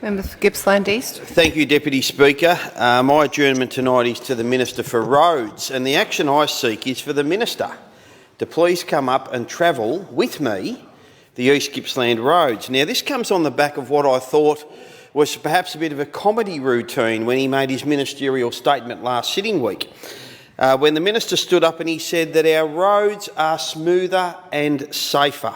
Member for Gippsland East. Thank you, Deputy Speaker. My adjournment tonight is to the Minister for Roads, and the action I seek is for the Minister to please come up and travel with me the East Gippsland roads. Now, this comes on the back of what I thought was perhaps a bit of a comedy routine when he made his ministerial statement last sitting week, when the Minister stood up and he said that our roads are smoother and safer.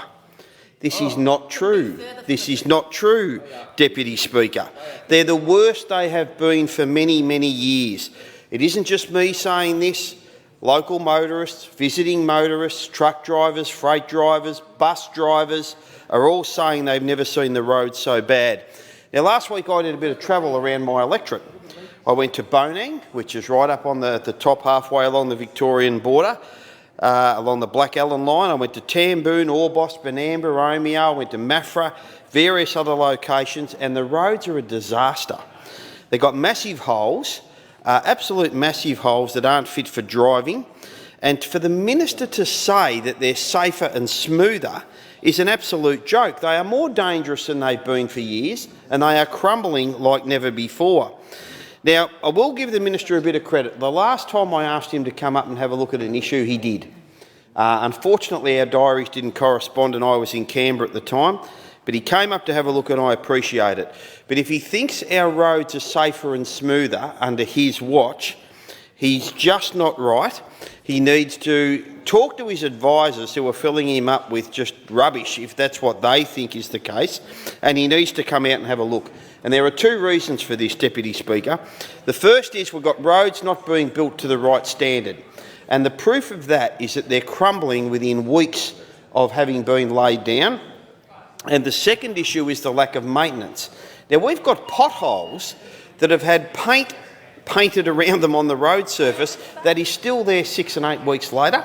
This is not true. This is not true, Deputy Speaker. They're the worst they have been for many, many years. It isn't just me saying this. Local motorists, visiting motorists, truck drivers, freight drivers, bus drivers are all saying they've never seen the roads so bad. Now, last week I did a bit of travel around my electorate. I went to Bonang, which is right up on the top halfway along the Victorian border, along the Black Allen line. I went to Tamboon, Orbost, Benamba, Omeo. I went to Maffra, various other locations, and the roads are a disaster. They've got massive holes, absolute massive holes that aren't fit for driving, and for the Minister to say that they're safer and smoother is an absolute joke. They are more dangerous than they've been for years, and they are crumbling like never before. Now, I will give the Minister a bit of credit. The last time I asked him to come up and have a look at an issue, he did. Unfortunately, our diaries didn't correspond and I was in Canberra at the time, but he came up to have a look and I appreciate it. But if he thinks our roads are safer and smoother under his watch, he's just not right. He needs to talk to his advisors who are filling him up with just rubbish, if that's what they think is the case, and he needs to come out and have a look. And there are two reasons for this, Deputy Speaker. The first is we've got roads not being built to the right standard, and the proof of that is that they're crumbling within weeks of having been laid down. And the second issue is the lack of maintenance. Now, we've got potholes that have had paint painted around them on the road surface that is still there 6 and 8 weeks later,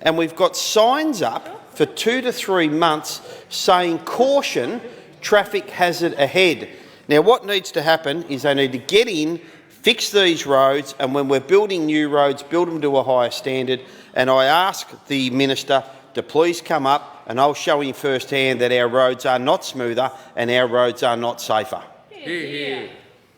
and we've got signs up for 2 to 3 months saying caution, traffic hazard ahead. Now, what needs to happen is they need to get in, fix these roads, and when we're building new roads, build them to a higher standard. And I ask the Minister to please come up and I'll show him firsthand that our roads are not smoother and our roads are not safer. Hear, hear.